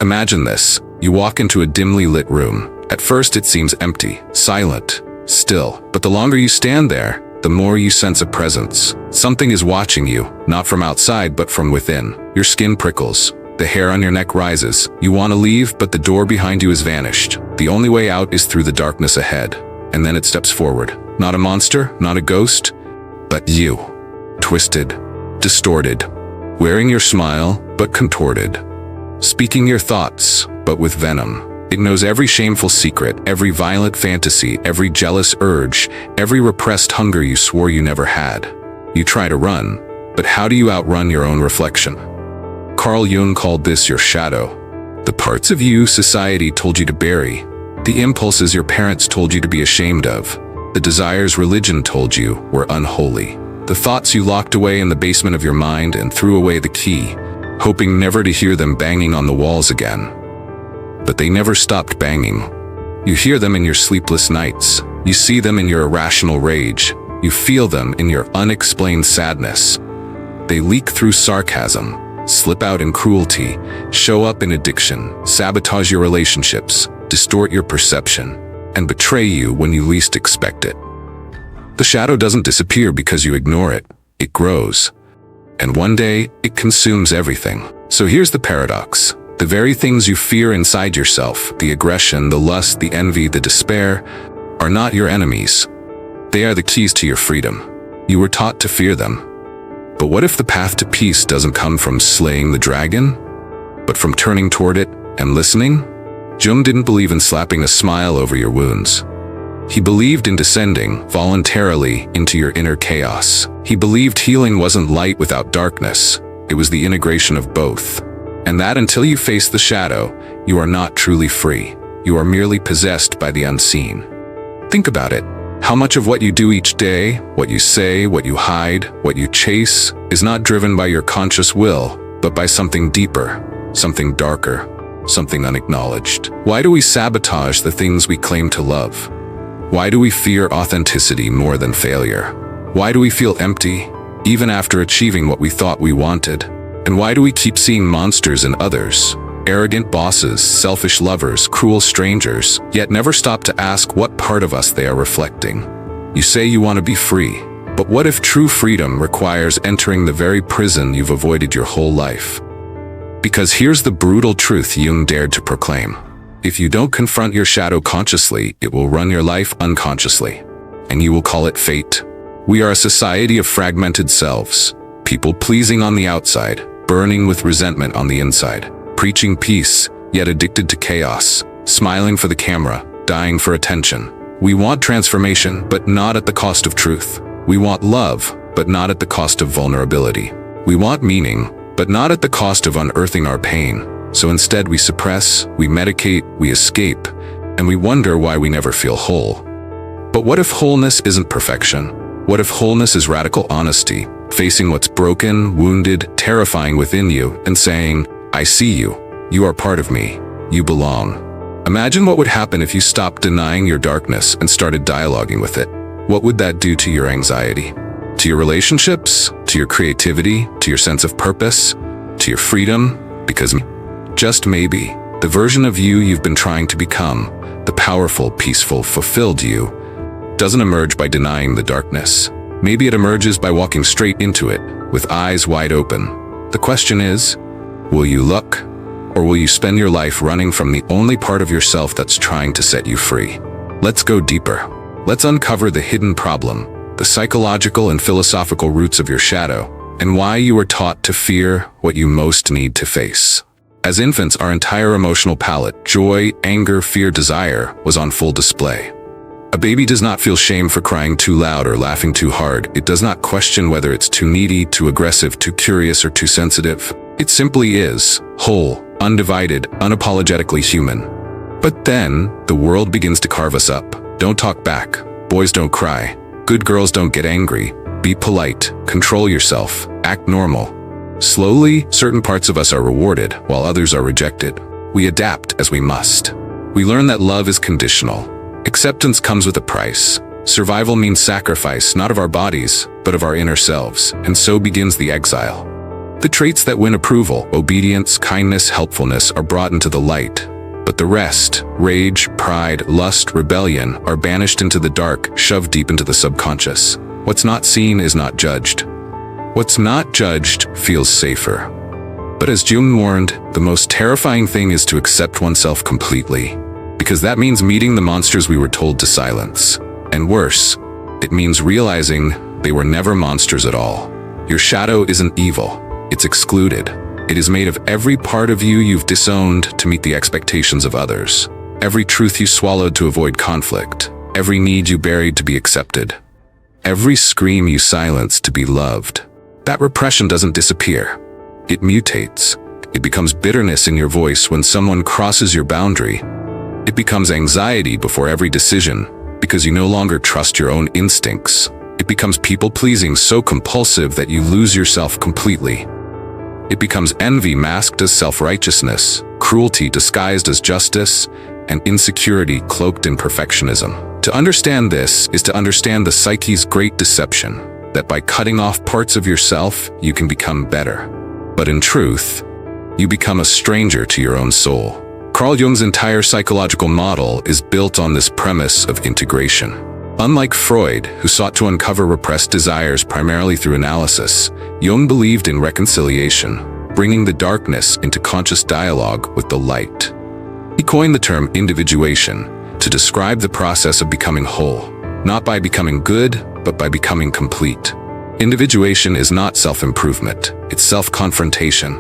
Imagine this. You walk into a dimly lit room. At first it seems empty, silent, still. But the longer you stand there, the more you sense a presence. Something is watching you, not from outside but from within. Your skin prickles. The hair on your neck rises. You want to leave, but the door behind you has vanished. The only way out is through the darkness ahead. And then it steps forward. Not a monster, not a ghost, but you. Twisted, distorted, wearing your smile, but contorted. Speaking your thoughts, but with venom. It knows every shameful secret, every violent fantasy, every jealous urge, every repressed hunger you swore you never had. You try to run, but how do you outrun your own reflection? Carl Jung called this your shadow. The parts of you society told you to bury, the impulses your parents told you to be ashamed of, the desires religion told you were unholy, the thoughts you locked away in the basement of your mind and threw away the key, hoping never to hear them banging on the walls again. But they never stopped banging. You hear them in your sleepless nights. You see them in your irrational rage. You feel them in your unexplained sadness. They leak through sarcasm, slip out in cruelty, show up in addiction, sabotage your relationships, distort your perception, and betray you when you least expect it. The shadow doesn't disappear because you ignore it. It grows. And one day, it consumes everything. So here's the paradox. The very things you fear inside yourself, the aggression, the lust, the envy, the despair, are not your enemies. They are the keys to your freedom. You were taught to fear them. But what if the path to peace doesn't come from slaying the dragon, but from turning toward it and listening? Jung didn't believe in slapping a smile over your wounds. He believed in descending voluntarily into your inner chaos. He believed healing wasn't light without darkness. It was the integration of both. And that until you face the shadow, you are not truly free. You are merely possessed by the unseen. Think about it. How much of what you do each day, what you say, what you hide, what you chase, is not driven by your conscious will, but by something deeper, something darker, something unacknowledged? Why do we sabotage the things we claim to love? Why do we fear authenticity more than failure? Why do we feel empty, even after achieving what we thought we wanted? And why do we keep seeing monsters in others? Arrogant bosses, selfish lovers, cruel strangers, yet never stop to ask what part of us they are reflecting. You say you want to be free, but what if true freedom requires entering the very prison you've avoided your whole life? Because here's the brutal truth Jung dared to proclaim. If you don't confront your shadow consciously, it will run your life unconsciously, and you will call it fate. We are a society of fragmented selves, people pleasing on the outside, burning with resentment on the inside. Preaching peace, yet addicted to chaos, smiling for the camera, dying for attention. We want transformation, but not at the cost of truth. We want love, but not at the cost of vulnerability. We want meaning, but not at the cost of unearthing our pain. So instead we suppress, we medicate, we escape, and we wonder why we never feel whole. But what if wholeness isn't perfection? What if wholeness is radical honesty, facing what's broken, wounded, terrifying within you, and saying, I see you. You are part of me. You belong. Imagine what would happen if you stopped denying your darkness and started dialoguing with it. What would that do to your anxiety? To your relationships? To your creativity? To your sense of purpose? To your freedom? Because just maybe, the version of you you've been trying to become, the powerful, peaceful, fulfilled you, doesn't emerge by denying the darkness. Maybe it emerges by walking straight into it, with eyes wide open. The question is, will you look, or will you spend your life running from the only part of yourself that's trying to set you free? Let's go deeper. Let's uncover the hidden problem, the psychological and philosophical roots of your shadow, and why you were taught to fear what you most need to face. As infants, our entire emotional palette, joy, anger, fear, desire, was on full display. A baby does not feel shame for crying too loud or laughing too hard. It does not question whether it's too needy, too aggressive, too curious, or too sensitive. It simply is, whole, undivided, unapologetically human. But then, the world begins to carve us up. Don't talk back. Boys don't cry. Good girls don't get angry. Be polite. Control yourself. Act normal. Slowly, certain parts of us are rewarded, while others are rejected. We adapt as we must. We learn that love is conditional. Acceptance comes with a price. Survival means sacrifice, not of our bodies, but of our inner selves, and so begins the exile. The traits that win approval, obedience, kindness, helpfulness, are brought into the light. But the rest, rage, pride, lust, rebellion, are banished into the dark, shoved deep into the subconscious. What's not seen is not judged. What's not judged feels safer. But as Jung warned, the most terrifying thing is to accept oneself completely. Because that means meeting the monsters we were told to silence. And worse, it means realizing they were never monsters at all. Your shadow isn't evil. It's excluded. It is made of every part of you you've disowned to meet the expectations of others. Every truth you swallowed to avoid conflict. Every need you buried to be accepted. Every scream you silenced to be loved. That repression doesn't disappear. It mutates. It becomes bitterness in your voice when someone crosses your boundary. It becomes anxiety before every decision because you no longer trust your own instincts. It becomes people-pleasing so compulsive that you lose yourself completely. It becomes envy masked as self-righteousness, cruelty disguised as justice, and insecurity cloaked in perfectionism. To understand this is to understand the psyche's great deception, that by cutting off parts of yourself, you can become better. But in truth, you become a stranger to your own soul. Carl Jung's entire psychological model is built on this premise of integration. Unlike Freud, who sought to uncover repressed desires primarily through analysis, Jung believed in reconciliation, bringing the darkness into conscious dialogue with the light. He coined the term individuation to describe the process of becoming whole, not by becoming good, but by becoming complete. Individuation is not self-improvement, it's self-confrontation.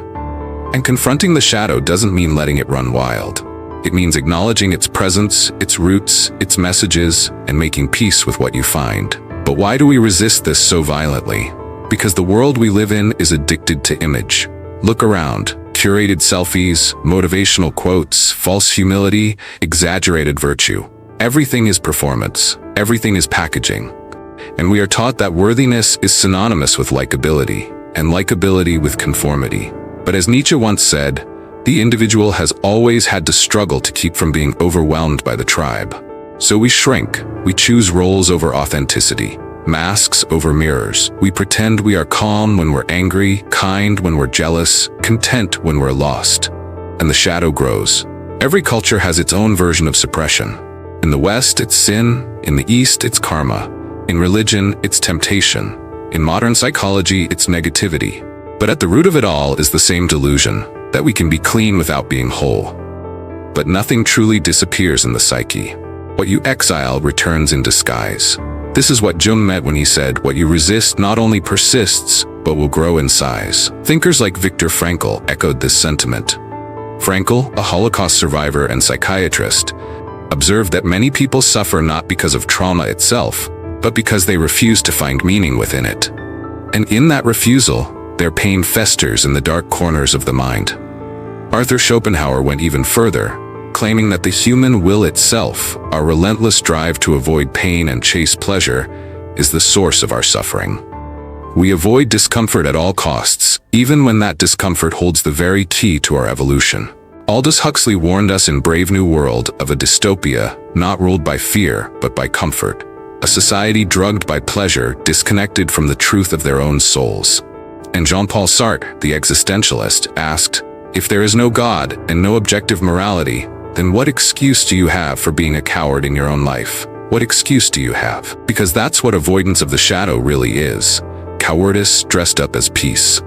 And confronting the shadow doesn't mean letting it run wild. It means acknowledging its presence, its roots, its messages, and making peace with what you find. But why do we resist this so violently? Because the world we live in is addicted to image. Look around. Curated selfies, motivational quotes, false humility, exaggerated virtue. Everything is performance. Everything is packaging. And we are taught that worthiness is synonymous with likability, and likability with conformity. But as Nietzsche once said, the individual has always had to struggle to keep from being overwhelmed by the tribe. So we shrink. We choose roles over authenticity, masks over mirrors. We pretend we are calm when we're angry, kind when we're jealous, content when we're lost. And the shadow grows. Every culture has its own version of suppression. In the West, it's sin. In the East, it's karma. In religion, it's temptation. In modern psychology, it's negativity. But at the root of it all is the same delusion, that we can be clean without being whole. But nothing truly disappears in the psyche. What you exile returns in disguise. This is what Jung meant when he said, what you resist not only persists, but will grow in size. Thinkers like Viktor Frankl echoed this sentiment. Frankl, a Holocaust survivor and psychiatrist, observed that many people suffer not because of trauma itself, but because they refuse to find meaning within it. And in that refusal, their pain festers in the dark corners of the mind. Arthur Schopenhauer went even further, claiming that the human will itself, our relentless drive to avoid pain and chase pleasure, is the source of our suffering. We avoid discomfort at all costs, even when that discomfort holds the very key to our evolution. Aldous Huxley warned us in Brave New World of a dystopia not ruled by fear, but by comfort. A society drugged by pleasure, disconnected from the truth of their own souls. And Jean-Paul Sartre, the existentialist, asked, if there is no God and no objective morality, then what excuse do you have for being a coward in your own life? What excuse do you have? Because that's what avoidance of the shadow really is. Cowardice dressed up as peace.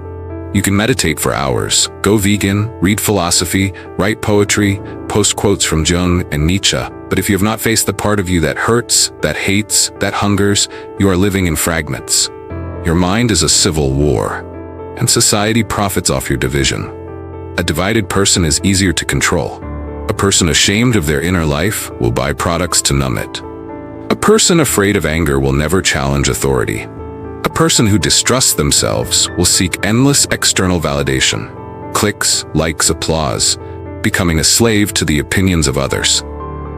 You can meditate for hours, go vegan, read philosophy, write poetry, post quotes from Jung and Nietzsche. But if you have not faced the part of you that hurts, that hates, that hungers, you are living in fragments. Your mind is a civil war. And society profits off your division. A divided person is easier to control. A person ashamed of their inner life will buy products to numb it. A person afraid of anger will never challenge authority. A person who distrusts themselves will seek endless external validation. Clicks, likes, applause, becoming a slave to the opinions of others.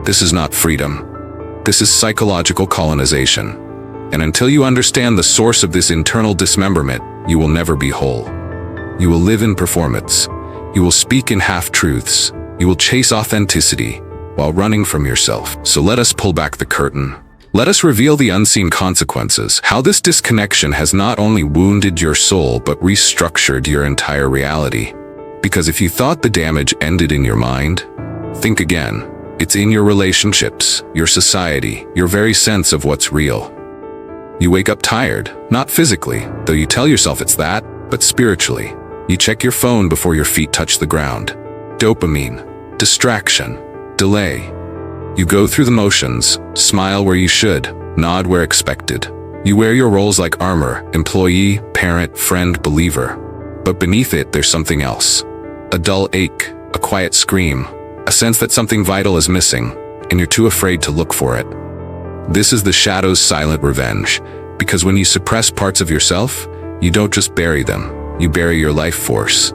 This is not freedom. This is psychological colonization. And until you understand the source of this internal dismemberment, you will never be whole. You will live in performance. You will speak in half-truths. You will chase authenticity while running from yourself. So let us pull back the curtain. Let us reveal the unseen consequences, how this disconnection has not only wounded your soul but restructured your entire reality. Because if you thought the damage ended in your mind, think again. It's in your relationships, your society, your very sense of what's real. You wake up tired, not physically, though you tell yourself it's that, but spiritually. You check your phone before your feet touch the ground. Dopamine, distraction, delay. You go through the motions, smile where you should, nod where expected. You wear your roles like armor, employee, parent, friend, believer. But beneath it, there's something else. A dull ache, a quiet scream, a sense that something vital is missing, and you're too afraid to look for it. This is the shadow's silent revenge, because when you suppress parts of yourself, you don't just bury them, you bury your life force.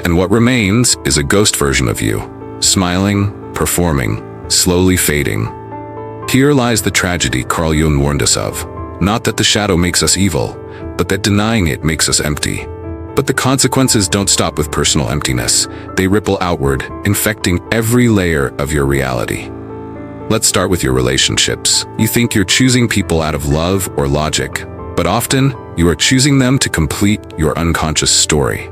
And what remains is a ghost version of you, smiling, performing, slowly fading. Here lies the tragedy Carl Jung warned us of. Not that the shadow makes us evil, but that denying it makes us empty. But the consequences don't stop with personal emptiness. They ripple outward, infecting every layer of your reality. Let's start with your relationships. You think you're choosing people out of love or logic, but often you are choosing them to complete your unconscious story.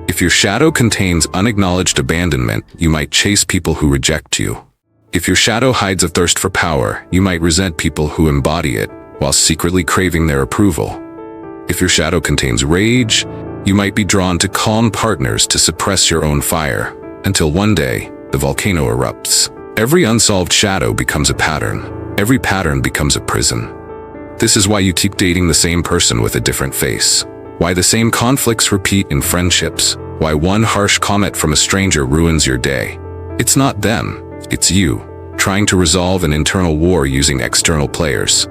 If your shadow contains unacknowledged abandonment, you might chase people who reject you. If your shadow hides a thirst for power, you might resent people who embody it, while secretly craving their approval. If your shadow contains rage, you might be drawn to calm partners to suppress your own fire, until one day, the volcano erupts. Every unsolved shadow becomes a pattern. Every pattern becomes a prison. This is why you keep dating the same person with a different face. Why the same conflicts repeat in friendships. Why one harsh comment from a stranger ruins your day. It's not them. It's you, trying to resolve an internal war using external players.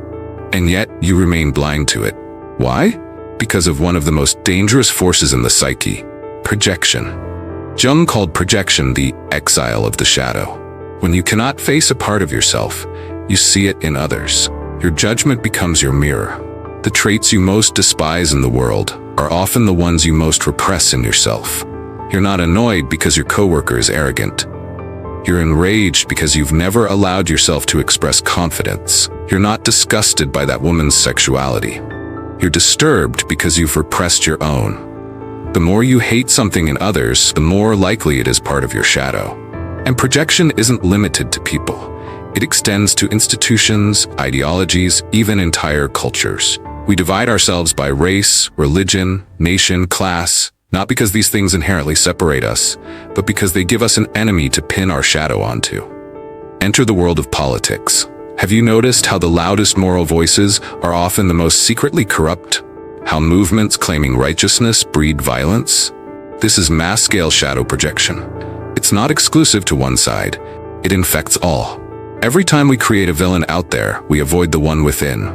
And yet, you remain blind to it. Why? Because of one of the most dangerous forces in the psyche, projection. Jung called projection the exile of the shadow. When you cannot face a part of yourself, you see it in others. Your judgment becomes your mirror. The traits you most despise in the world are often the ones you most repress in yourself. You're not annoyed because your coworker is arrogant. You're enraged because you've never allowed yourself to express confidence. You're not disgusted by that woman's sexuality. You're disturbed because you've repressed your own. The more you hate something in others, the more likely it is part of your shadow. And projection isn't limited to people. It extends to institutions, ideologies, even entire cultures. We divide ourselves by race, religion, nation, class, not because these things inherently separate us, but because they give us an enemy to pin our shadow onto. Enter the world of politics. Have you noticed how the loudest moral voices are often the most secretly corrupt? How movements claiming righteousness breed violence? This is mass-scale shadow projection. It's not exclusive to one side. It infects all. Every time we create a villain out there, we avoid the one within.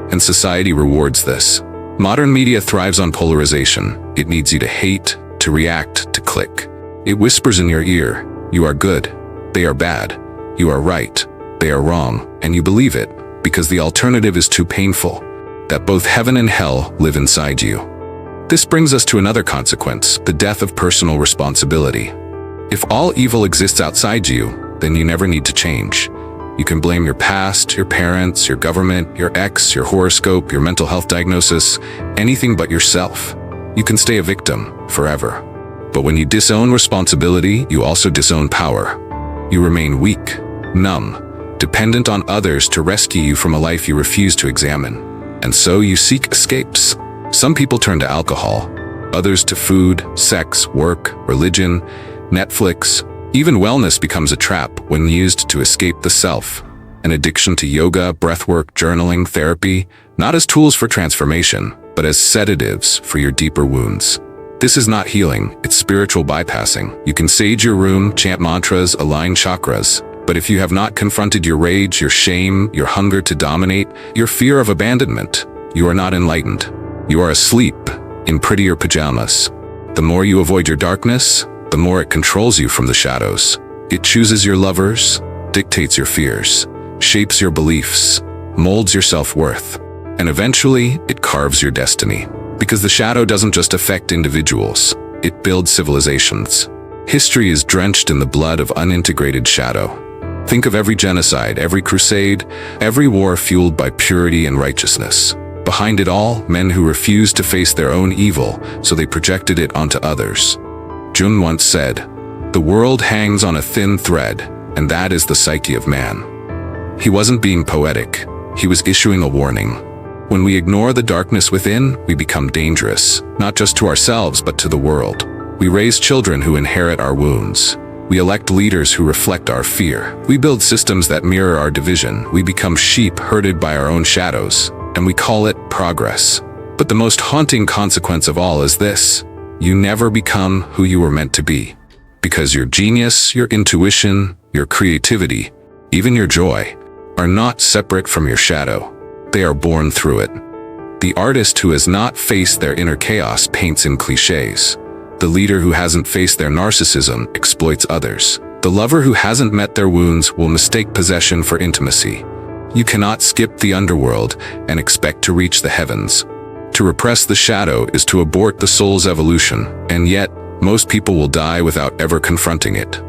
And society rewards this. Modern media thrives on polarization. It needs you to hate, to react, to click. It whispers in your ear, you are good, they are bad, you are right, they are wrong, and you believe it, because the alternative is too painful, that both heaven and hell live inside you. This brings us to another consequence, the death of personal responsibility. If all evil exists outside you, then you never need to change. You can blame your past, your parents, your government, your ex, your horoscope, your mental health diagnosis, anything but yourself. You can stay a victim forever. But when you disown responsibility, you also disown power. You remain weak, numb, dependent on others to rescue you from a life you refuse to examine. And so you seek escapes. Some people turn to alcohol, others to food, sex, work, religion, Netflix. Even wellness becomes a trap when used to escape the self. An addiction to yoga, breathwork, journaling, therapy, not as tools for transformation, but as sedatives for your deeper wounds. This is not healing, it's spiritual bypassing. You can sage your room, chant mantras, align chakras, but if you have not confronted your rage, your shame, your hunger to dominate, your fear of abandonment, you are not enlightened. You are asleep in prettier pajamas. The more you avoid your darkness, the more it controls you from the shadows. It chooses your lovers, dictates your fears, shapes your beliefs, molds your self-worth, and eventually it carves your destiny. Because the shadow doesn't just affect individuals, it builds civilizations. History is drenched in the blood of unintegrated shadow. Think of every genocide, every crusade, every war fueled by purity and righteousness. Behind it all, men who refused to face their own evil, so they projected it onto others. Jung once said, "The world hangs on a thin thread, and that is the psyche of man." He wasn't being poetic. He was issuing a warning. When we ignore the darkness within, we become dangerous, not just to ourselves but to the world. We raise children who inherit our wounds. We elect leaders who reflect our fear. We build systems that mirror our division. We become sheep herded by our own shadows, and we call it progress. But the most haunting consequence of all is this: you never become who you were meant to be. Because your genius, your intuition, your creativity, even your joy, are not separate from your shadow. They are born through it. The artist who has not faced their inner chaos paints in clichés. The leader who hasn't faced their narcissism exploits others. The lover who hasn't met their wounds will mistake possession for intimacy. You cannot skip the underworld and expect to reach the heavens. To repress the shadow is to abort the soul's evolution, and yet, most people will die without ever confronting it.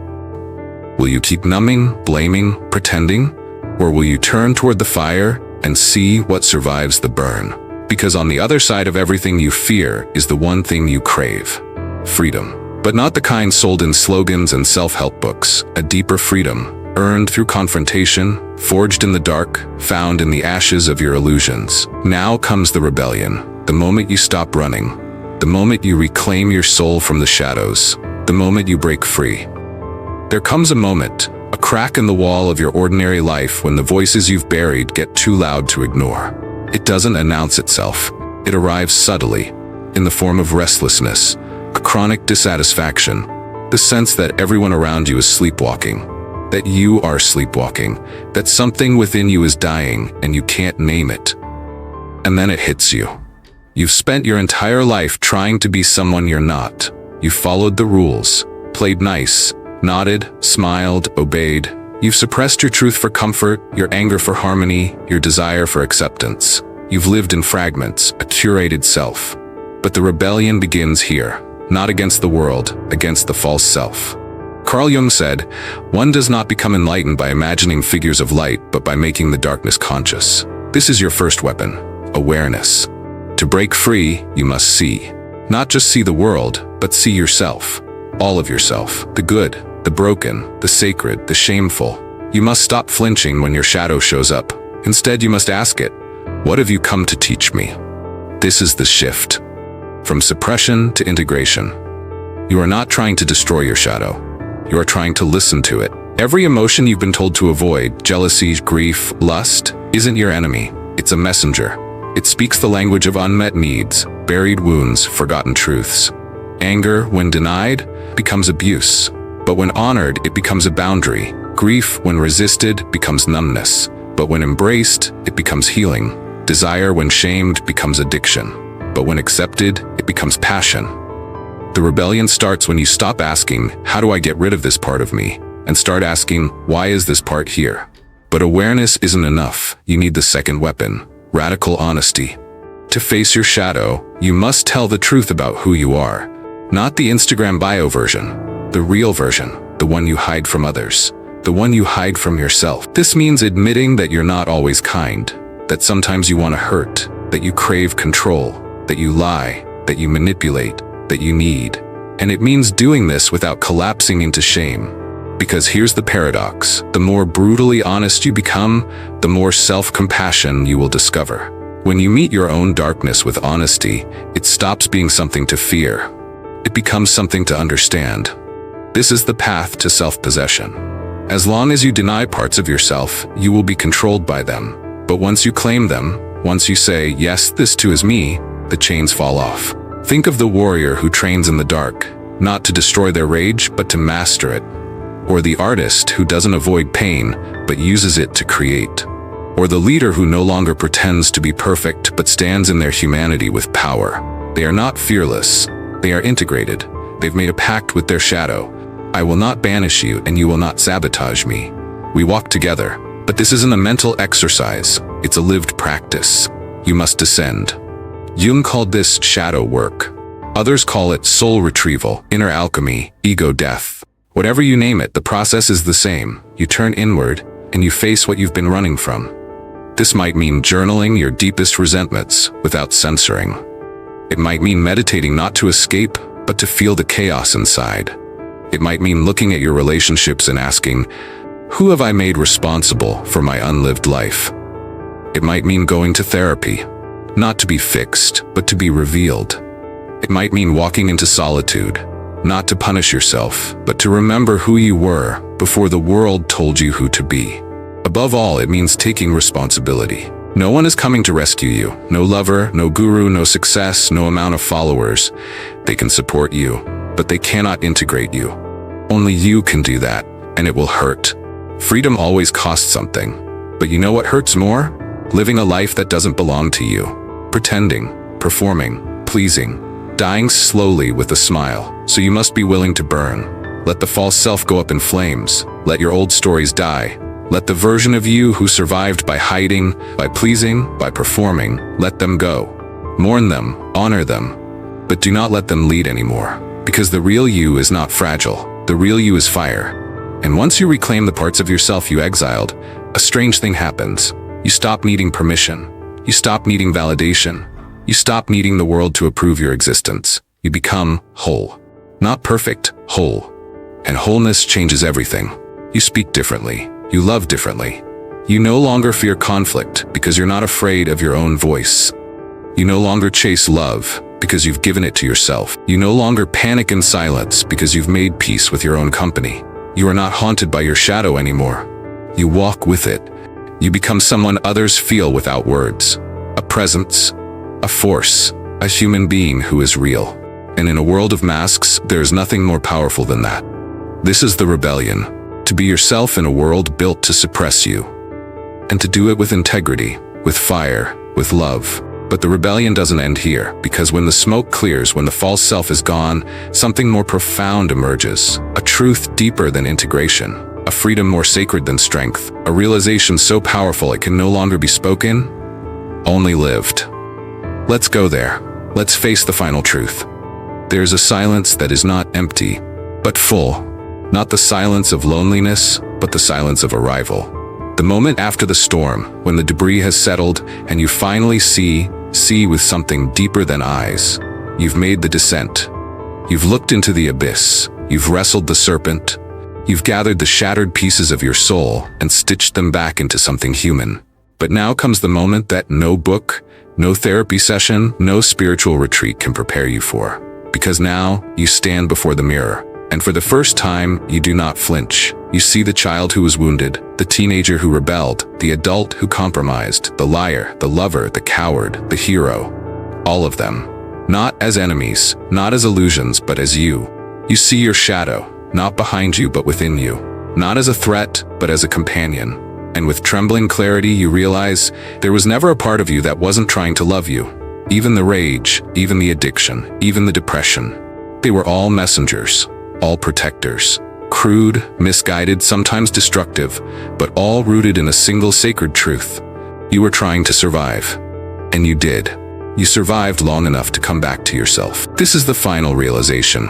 Will you keep numbing, blaming, pretending? Or will you turn toward the fire and see what survives the burn? Because on the other side of everything you fear is the one thing you crave: freedom. But not the kind sold in slogans and self-help books. A deeper freedom, earned through confrontation, forged in the dark, found in the ashes of your illusions. Now comes the rebellion, the moment you stop running, the moment you reclaim your soul from the shadows, the moment you break free. There comes a moment, a crack in the wall of your ordinary life when the voices you've buried get too loud to ignore. It doesn't announce itself. It arrives subtly, in the form of restlessness, a chronic dissatisfaction, the sense that everyone around you is sleepwalking, that you are sleepwalking, that something within you is dying and you can't name it. And then it hits you. You've spent your entire life trying to be someone you're not. You've followed the rules, played nice, nodded, smiled, obeyed. You've suppressed your truth for comfort, your anger for harmony, your desire for acceptance. You've lived in fragments, a curated self. But the rebellion begins here, not against the world, against the false self. Carl Jung said, "One does not become enlightened by imagining figures of light, but by making the darkness conscious." This is your first weapon, awareness. To break free, you must see. Not just see the world, but see yourself. All of yourself. The good, the broken, the sacred, the shameful. You must stop flinching when your shadow shows up. Instead, you must ask it, "What have you come to teach me?" This is the shift. From suppression to integration. You are not trying to destroy your shadow. You are trying to listen to it. Every emotion you've been told to avoid, jealousy, grief, lust, isn't your enemy. It's a messenger. It speaks the language of unmet needs, buried wounds, forgotten truths. Anger, when denied, becomes abuse. But when honored, it becomes a boundary. Grief, when resisted, becomes numbness. But when embraced, it becomes healing. Desire, when shamed, becomes addiction. But when accepted, it becomes passion. The rebellion starts when you stop asking, "How do I get rid of this part of me?" and start asking, "Why is this part here?" But awareness isn't enough. You need the second weapon, radical honesty. To face your shadow, you must tell the truth about who you are. Not the Instagram bio version, the real version, the one you hide from others, the one you hide from yourself. This means admitting that you're not always kind, that sometimes you want to hurt, that you crave control, that you lie, that you manipulate, that you need. And it means doing this without collapsing into shame. Because here's the paradox. The more brutally honest you become, the more self-compassion you will discover. When you meet your own darkness with honesty, it stops being something to fear. It becomes something to understand. This is the path to self-possession. As long as you deny parts of yourself, you will be controlled by them. But once you claim them, once you say, "Yes, this too is me," the chains fall off. Think of the warrior who trains in the dark, not to destroy their rage, but to master it. Or the artist who doesn't avoid pain, but uses it to create. Or the leader who no longer pretends to be perfect, but stands in their humanity with power. They are not fearless. They are integrated. They've made a pact with their shadow. "I will not banish you, and you will not sabotage me. We walk together." But this isn't a mental exercise. It's a lived practice. You must descend. Jung called this shadow work. Others call it soul retrieval, inner alchemy, ego death. Whatever you name it, the process is the same. You turn inward, and you face what you've been running from. This might mean journaling your deepest resentments without censoring. It might mean meditating not to escape, but to feel the chaos inside. It might mean looking at your relationships and asking, who have I made responsible for my unlived life? It might mean going to therapy, not to be fixed, but to be revealed. It might mean walking into solitude, not to punish yourself, but to remember who you were before the world told you who to be. Above all, it means taking responsibility. No one is coming to rescue you. No lover, no guru, no success, no amount of followers. They can support you, but they cannot integrate you. Only you can do that, and it will hurt. Freedom always costs something. But you know what hurts more? Living a life that doesn't belong to you. Pretending, performing, pleasing, dying slowly with a smile. So you must be willing to burn. Let the false self go up in flames. Let your old stories die. Let the version of you who survived by hiding, by pleasing, by performing, let them go. Mourn them, honor them, but do not let them lead anymore. Because the real you is not fragile. The real you is fire. And once you reclaim the parts of yourself you exiled, a strange thing happens. You stop needing permission. You stop needing validation. You stop needing the world to approve your existence. You become whole. Not perfect, whole. And wholeness changes everything. You speak differently. You love differently. You no longer fear conflict because you're not afraid of your own voice. You no longer chase love because you've given it to yourself. You no longer panic in silence because you've made peace with your own company. You are not haunted by your shadow anymore. You walk with it. You become someone others feel without words. A presence, a force, a human being who is real. And in a world of masks, there is nothing more powerful than that. This is the rebellion. To be yourself in a world built to suppress you. And to do it with integrity, with fire, with love. But the rebellion doesn't end here, because when the smoke clears, when the false self is gone, something more profound emerges. A truth deeper than integration. A freedom more sacred than strength. A realization so powerful it can no longer be spoken, only lived. Let's go there. Let's face the final truth. There's a silence that is not empty, but full. Not the silence of loneliness, but the silence of arrival. The moment after the storm, when the debris has settled and you finally see with something deeper than eyes. You've made the descent. You've looked into the abyss. You've wrestled the serpent. You've gathered the shattered pieces of your soul and stitched them back into something human. But now comes the moment that no book, no therapy session, no spiritual retreat can prepare you for. Because now you stand before the mirror. And for the first time, you do not flinch. You see the child who was wounded, the teenager who rebelled, the adult who compromised, the liar, the lover, the coward, the hero. All of them. Not as enemies, not as illusions, but as you. You see your shadow, not behind you, but within you. Not as a threat, but as a companion. And with trembling clarity, you realize there was never a part of you that wasn't trying to love you. Even the rage, even the addiction, even the depression. They were all messengers. All protectors. Crude, misguided, sometimes destructive, but all rooted in a single sacred truth. You were trying to survive. And you did. You survived long enough to come back to yourself. This is the final realization.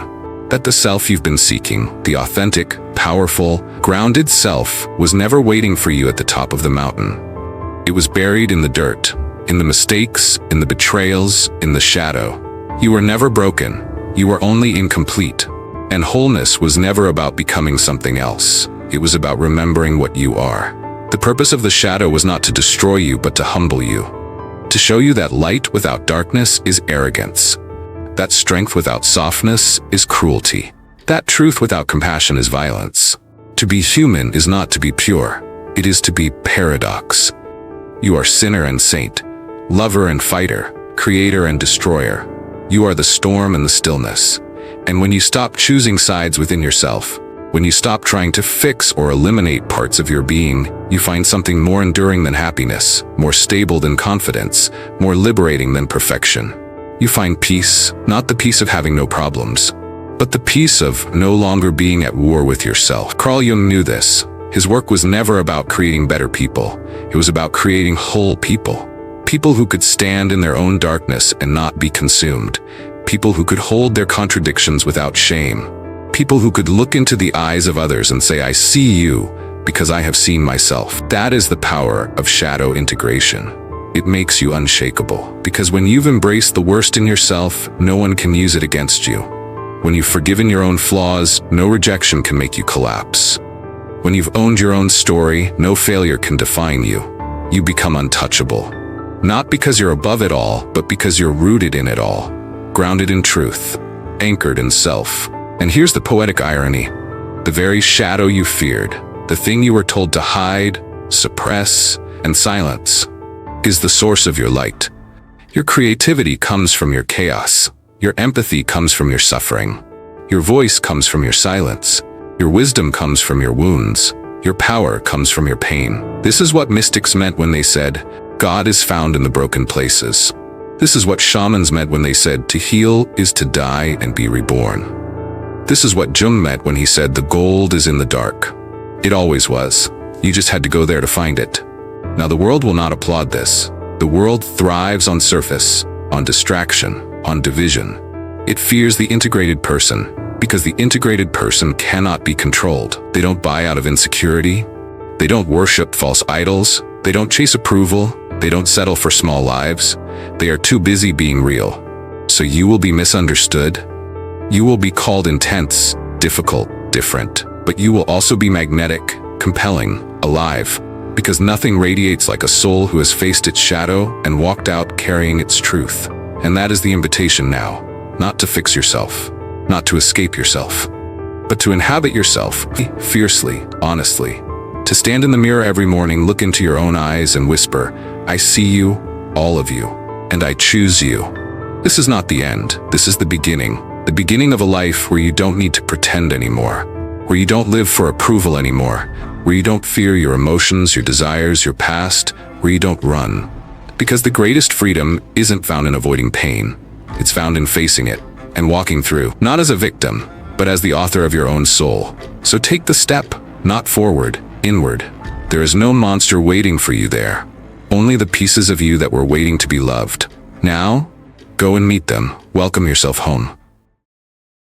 That the self you've been seeking, the authentic, powerful, grounded self, was never waiting for you at the top of the mountain. It was buried in the dirt, in the mistakes, in the betrayals, in the shadow. You were never broken. You were only incomplete. And wholeness was never about becoming something else. It was about remembering what you are. The purpose of the shadow was not to destroy you, but to humble you. To show you that light without darkness is arrogance. That strength without softness is cruelty. That truth without compassion is violence. To be human is not to be pure. It is to be paradox. You are sinner and saint, lover and fighter, creator and destroyer. You are the storm and the stillness. And when you stop choosing sides within yourself, when you stop trying to fix or eliminate parts of your being, you find something more enduring than happiness, more stable than confidence, more liberating than perfection. You find peace, not the peace of having no problems, but the peace of no longer being at war with yourself. Carl Jung knew this. His work was never about creating better people. It was about creating whole people. People who could stand in their own darkness and not be consumed. People who could hold their contradictions without shame. People who could look into the eyes of others and say, I see you because I have seen myself. That is the power of shadow integration. It makes you unshakable, because when you've embraced the worst in yourself, no one can use it against you. When you've forgiven your own flaws, no rejection can make you collapse. When you've owned your own story, no failure can define you. You become untouchable. Not because you're above it all, but because you're rooted in it all, grounded in truth, anchored in self. And here's the poetic irony. The very shadow you feared, the thing you were told to hide, suppress, and silence, is the source of your light. Your creativity comes from your chaos. Your empathy comes from your suffering. Your voice comes from your silence. Your wisdom comes from your wounds. Your power comes from your pain. This is what mystics meant when they said, God is found in the broken places. This is what shamans meant when they said, to heal is to die and be reborn. This is what Jung meant when he said, the gold is in the dark. It always was. You just had to go there to find it. Now the world will not applaud this. The world thrives on surface, on distraction, on division. It fears the integrated person, because the integrated person cannot be controlled. They don't buy out of insecurity. They don't worship false idols. They don't chase approval. They don't settle for small lives. They are too busy being real. So you will be misunderstood. You will be called intense, difficult, different. But you will also be magnetic, compelling, alive. Because nothing radiates like a soul who has faced its shadow and walked out carrying its truth. And that is the invitation now. Not to fix yourself. Not to escape yourself. But to inhabit yourself, fiercely, honestly. To stand in the mirror every morning, look into your own eyes and whisper, I see you, all of you, and I choose you. This is not the end. This is the beginning of a life where you don't need to pretend anymore, where you don't live for approval anymore, where you don't fear your emotions, your desires, your past, where you don't run. Because the greatest freedom isn't found in avoiding pain. It's found in facing it and walking through, not as a victim, but as the author of your own soul. So take the step, not forward, inward. There is no monster waiting for you there. Only the pieces of you that were waiting to be loved. Now, go and meet them. Welcome yourself home.